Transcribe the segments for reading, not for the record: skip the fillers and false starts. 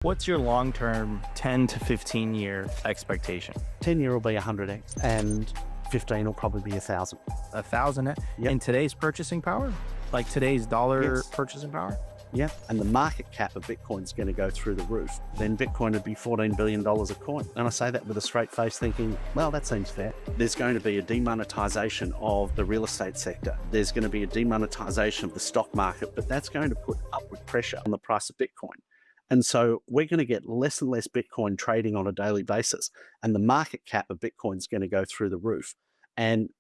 What's your long-term 10 to 15 year expectation? 10-year will be 100x and 15 will probably be 1,000. 1,000 Yep. in today's purchasing power? Like today's dollar Yes. purchasing power? Yeah, and the market cap of Bitcoin's going to go through the roof. Then Bitcoin would be $14 billion a coin. And I say that with a straight face thinking, well, that seems fair. There's going to be a demonetization of the real estate sector. There's going to be a demonetization of the stock market, but that's going to put upward pressure on the price of Bitcoin. And so we're going to get less and less Bitcoin trading on a daily basis. And the market cap of Bitcoin is going to go through the roof. And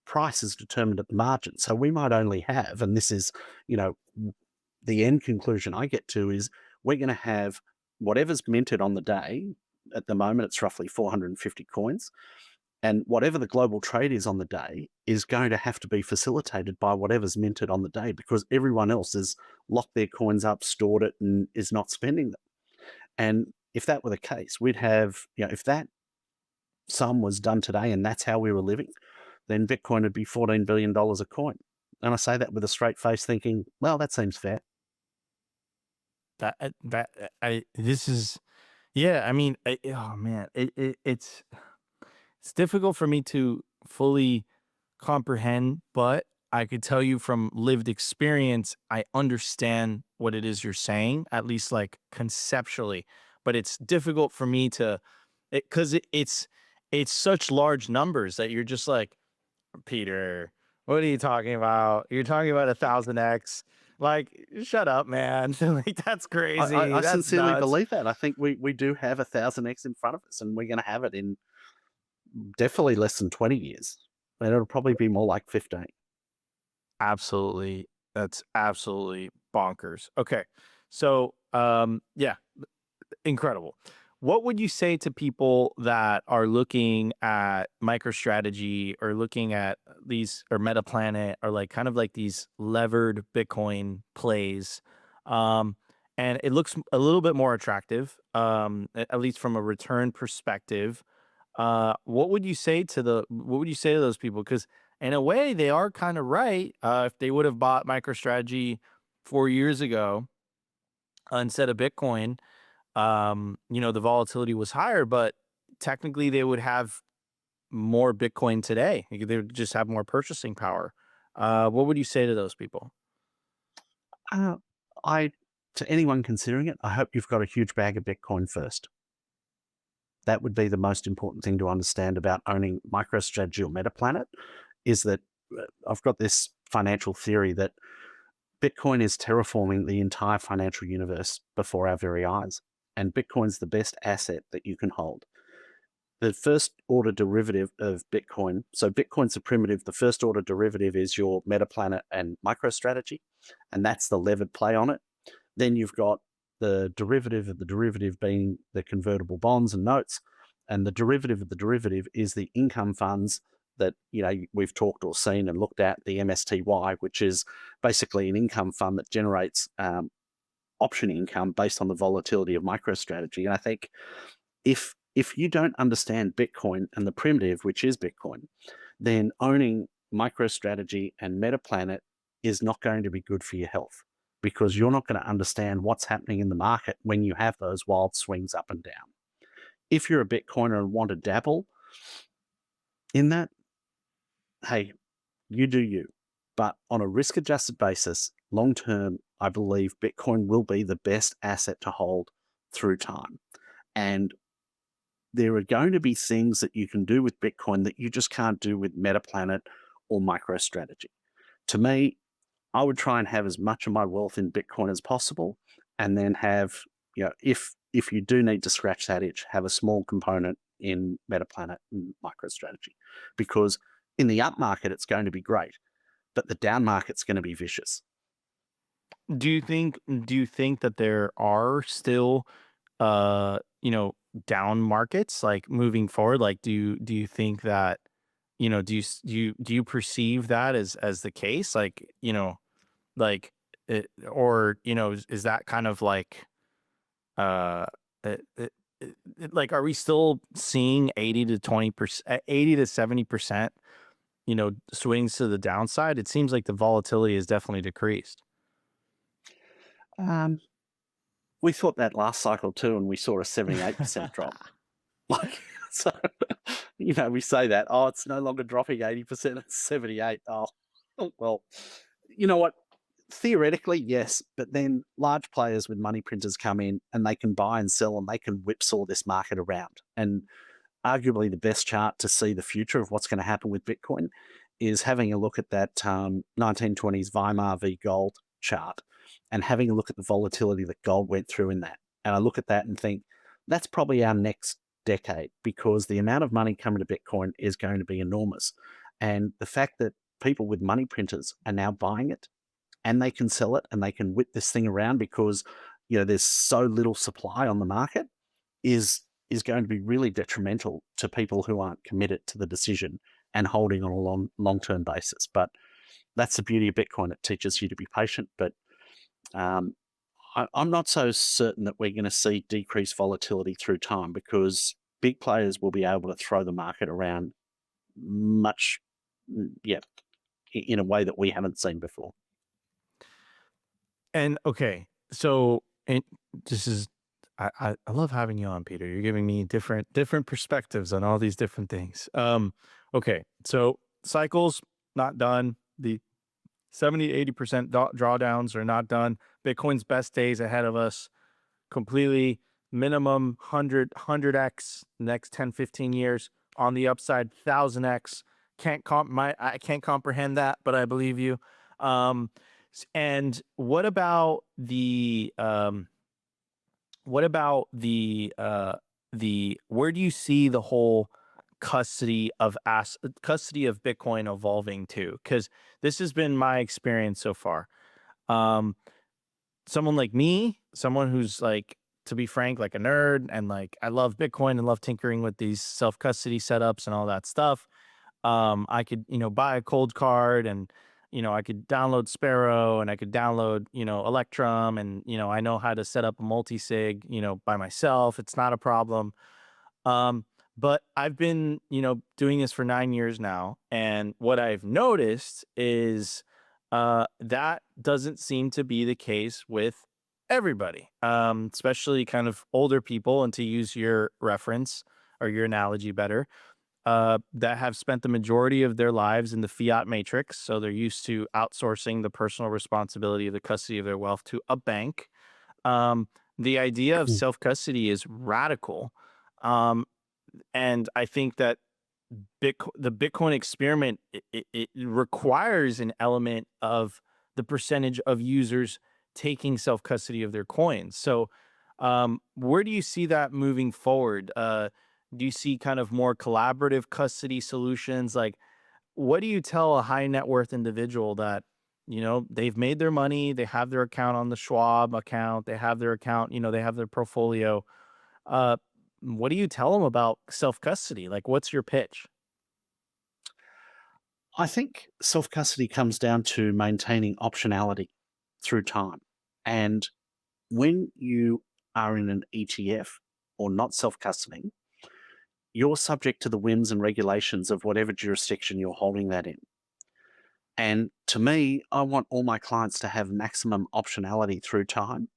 price is determined at the margin. So we might only have, and this is, the end conclusion I get to is we're going to have whatever's minted on the day. At the moment, it's roughly 450 coins. And whatever the global trade is on the day is going to have to be facilitated by whatever's minted on the day, because everyone else has locked their coins up, stored it, and is not spending them. And if that were the case, we'd have, if that sum was done today and that's how we were living, then Bitcoin would be $14 billion a coin. And I say that with a straight face thinking, well, that seems fair. It's difficult for me to fully comprehend, but I could tell you from lived experience, I understand what it is you're saying, at least like conceptually, but it's difficult for me to, it's such large numbers that you're just like, Peter, what are you talking about? You're talking about 1,000x. Like, shut up, man. Like, that's crazy. I That's sincerely nuts. believe that. I think we do have 1,000x in front of us, and we're going to have it in definitely less than 20 years. And it'll probably be more like 15. Absolutely. That's absolutely bonkers. Okay. So, yeah, incredible. What would you say to people that are looking at MicroStrategy or looking at these or MetaPlanet or like kind of like these levered Bitcoin plays? And it looks a little bit more attractive, at least from a return perspective. What would you say to those people? Because in a way, they are kind of right. If they would have bought MicroStrategy 4 years ago instead of Bitcoin, the volatility was higher, but technically they would have more Bitcoin today. They would just have more purchasing power. What would you say to those people? To anyone considering it, I hope you've got a huge bag of Bitcoin first. That would be the most important thing to understand about owning MicroStrategy or MetaPlanet, is that I've got this financial theory that Bitcoin is terraforming the entire financial universe before our very eyes. And Bitcoin's the best asset that you can hold. The first order derivative of Bitcoin, so Bitcoin's a primitive, the first order derivative is your MetaPlanet and MicroStrategy, and that's the levered play on it. Then you've got the derivative of the derivative being the convertible bonds and notes, and the derivative of the derivative is the income funds that we've talked or seen and looked at, the MSTY, which is basically an income fund that generates option income based on the volatility of MicroStrategy. And I think if you don't understand Bitcoin and the primitive, which is Bitcoin, then owning MicroStrategy and MetaPlanet is not going to be good for your health, because you're not going to understand what's happening in the market when you have those wild swings up and down. If you're a Bitcoiner and want to dabble in that, hey, you do you. But on a risk-adjusted basis, long-term, I believe Bitcoin will be the best asset to hold through time. And there are going to be things that you can do with Bitcoin that you just can't do with MetaPlanet or MicroStrategy. To me, I would try and have as much of my wealth in Bitcoin as possible, and then have, if you do need to scratch that itch, have a small component in MetaPlanet and MicroStrategy. Because in the up market, it's going to be great, but the down market's going to be vicious. Do you think that there are still, down markets like moving forward? Like, do you think that, do you perceive that as the case? Like, is that kind of like, like, are we still seeing 80 to 20%, 80 to 70%, swings to the downside? It seems like the volatility has definitely decreased. We thought that last cycle too, and we saw a 78% drop. Like, so, we say that, oh, it's no longer dropping 80%, it's 78. Oh, well, you know what? Theoretically, yes, but then large players with money printers come in and they can buy and sell and they can whipsaw this market around. And arguably the best chart to see the future of what's going to happen with Bitcoin is having a look at that 1920s Weimar v gold chart and having a look at the volatility that gold went through in that. And I look at that and think, that's probably our next decade, because the amount of money coming to Bitcoin is going to be enormous. And the fact that people with money printers are now buying it and they can sell it and they can whip this thing around because there's so little supply on the market is going to be really detrimental to people who aren't committed to the decision and holding on a long-term basis. But that's the beauty of Bitcoin. It teaches you to be patient. But I'm not so certain that we're going to see decreased volatility through time, because big players will be able to throw the market around much, in a way that we haven't seen before. And okay, so this is I love having you on, Peter. You're giving me different perspectives on all these different things. Okay, so cycles not done. The 70-80% drawdowns are not done. Bitcoin's best days ahead of us. Completely minimum 100x next 10-15 years. On the upside 1000x. I can't comprehend that, but I believe you. And what about the where do you see the whole custody of Bitcoin evolving to? Because this has been my experience so far. Someone like me, someone who's, like, to be frank, like a nerd, and like I love Bitcoin and love tinkering with these self-custody setups and all that stuff. I could, buy a cold card, and I could download Sparrow, and I could download, Electrum, and I know how to set up a multi-sig, by myself. It's not a problem. But I've been, doing this for 9 years now, and what I've noticed is that doesn't seem to be the case with everybody, especially kind of older people, and to use your reference or your analogy better, that have spent the majority of their lives in the fiat matrix. So they're used to outsourcing the personal responsibility of the custody of their wealth to a bank. The idea of self-custody is radical. And I think that the Bitcoin experiment, it requires an element of the percentage of users taking self-custody of their coins. So where do you see that moving forward? Do you see kind of more collaborative custody solutions? Like, what do you tell a high net worth individual that, they've made their money, they have their account on the Schwab account, they have their account, they have their portfolio. What do you tell them about self-custody? Like, what's your pitch? I think self-custody comes down to maintaining optionality through time. And when you are in an ETF or not self-custodying, you're subject to the whims and regulations of whatever jurisdiction you're holding that in. And to me, I want all my clients to have maximum optionality through time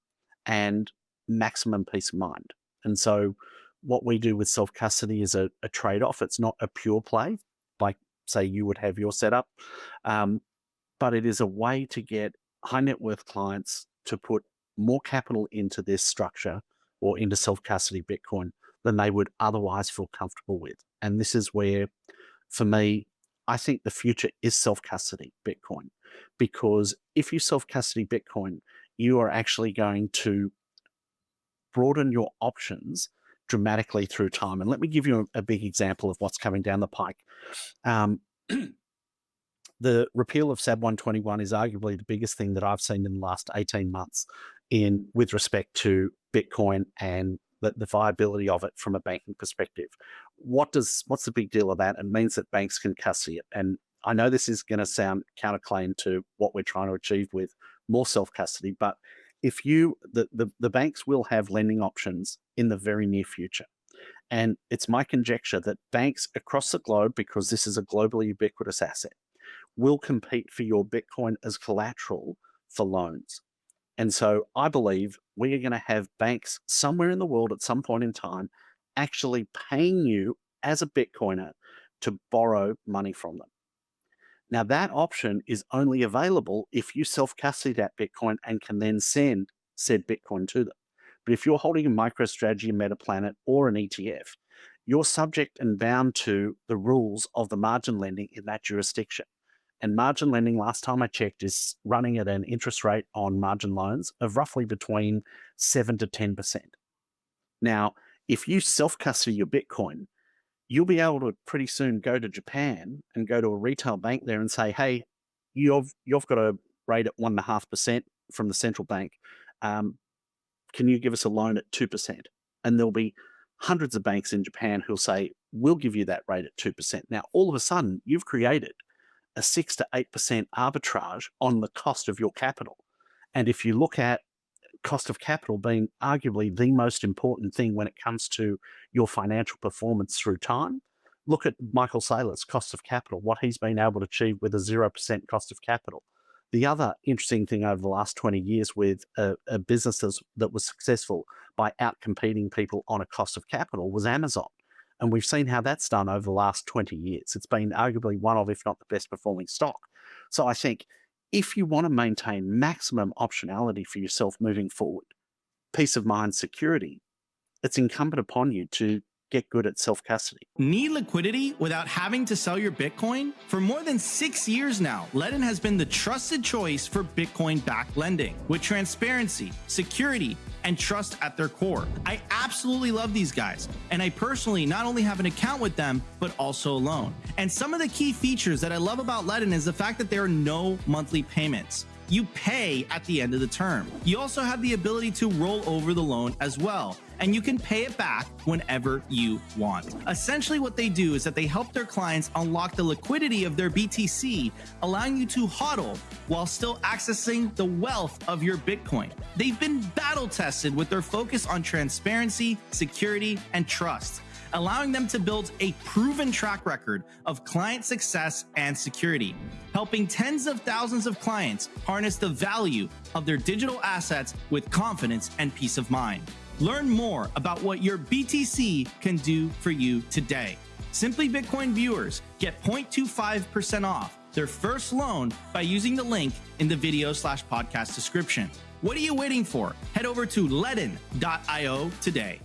and maximum peace of mind. And so what we do with self-custody is a trade-off. It's not a pure play, like, say, you would have your setup, but it is a way to get high net worth clients to put more capital into this structure or into self-custody Bitcoin than they would otherwise feel comfortable with. And this is where, for me, I think the future is self-custody Bitcoin, because if you self-custody Bitcoin, you are actually going to broaden your options dramatically through time. And let me give you a big example of what's coming down the pike. The repeal of SAB 121 is arguably the biggest thing that I've seen in the last 18 months with respect to Bitcoin and the viability of it from a banking perspective. What's the big deal of that? It means that banks can custody it. And I know this is going to sound counterclaim to what we're trying to achieve with more self-custody, but if the banks will have lending options in the very near future. And it's my conjecture that banks across the globe, because this is a globally ubiquitous asset, will compete for your Bitcoin as collateral for loans. And so I believe we are going to have banks somewhere in the world at some point in time actually paying you as a Bitcoiner to borrow money from them. Now, that option is only available if you self-custody that Bitcoin and can then send said Bitcoin to them. But if you're holding a MicroStrategy, a Metaplanet, or an ETF, you're subject and bound to the rules of the margin lending in that jurisdiction. And margin lending, last time I checked, is running at an interest rate on margin loans of roughly between 7 to 10%. Now, if you self-custody your Bitcoin, you'll be able to pretty soon go to Japan and go to a retail bank there and say, hey, you've got a rate at 1.5% from the central bank. Can you give us a loan at 2%? And there'll be hundreds of banks in Japan who'll say, we'll give you that rate at 2%. Now, all of a sudden, you've created a 6 to 8% arbitrage on the cost of your capital. And if you look at cost of capital being arguably the most important thing when it comes to your financial performance through time, look at Michael Saylor's cost of capital, what he's been able to achieve with a 0% cost of capital. The other interesting thing over the last 20 years with a business that was successful by outcompeting people on a cost of capital was Amazon. And we've seen how that's done over the last 20 years. It's been arguably one of, if not the best performing stock. So I think if you want to maintain maximum optionality for yourself moving forward, peace of mind, security, it's incumbent upon you to get good at self-custody. Need liquidity without having to sell your Bitcoin? For more than 6 years now, Ledn has been the trusted choice for Bitcoin-backed lending with transparency, security, and trust at their core. I absolutely love these guys, and I personally not only have an account with them, but also a loan. And some of the key features that I love about Ledn is the fact that there are no monthly payments. You pay at the end of the term. You also have the ability to roll over the loan as well, and you can pay it back whenever you want. Essentially what they do is that they help their clients unlock the liquidity of their BTC, allowing you to HODL while still accessing the wealth of your Bitcoin. They've been battle tested with their focus on transparency, security, and trust, allowing them to build a proven track record of client success and security, helping tens of thousands of clients harness the value of their digital assets with confidence and peace of mind. Learn more about what your BTC can do for you today. Simply Bitcoin viewers get 0.25% off their first loan by using the link in the video/podcast description. What are you waiting for? Head over to ledn.io today.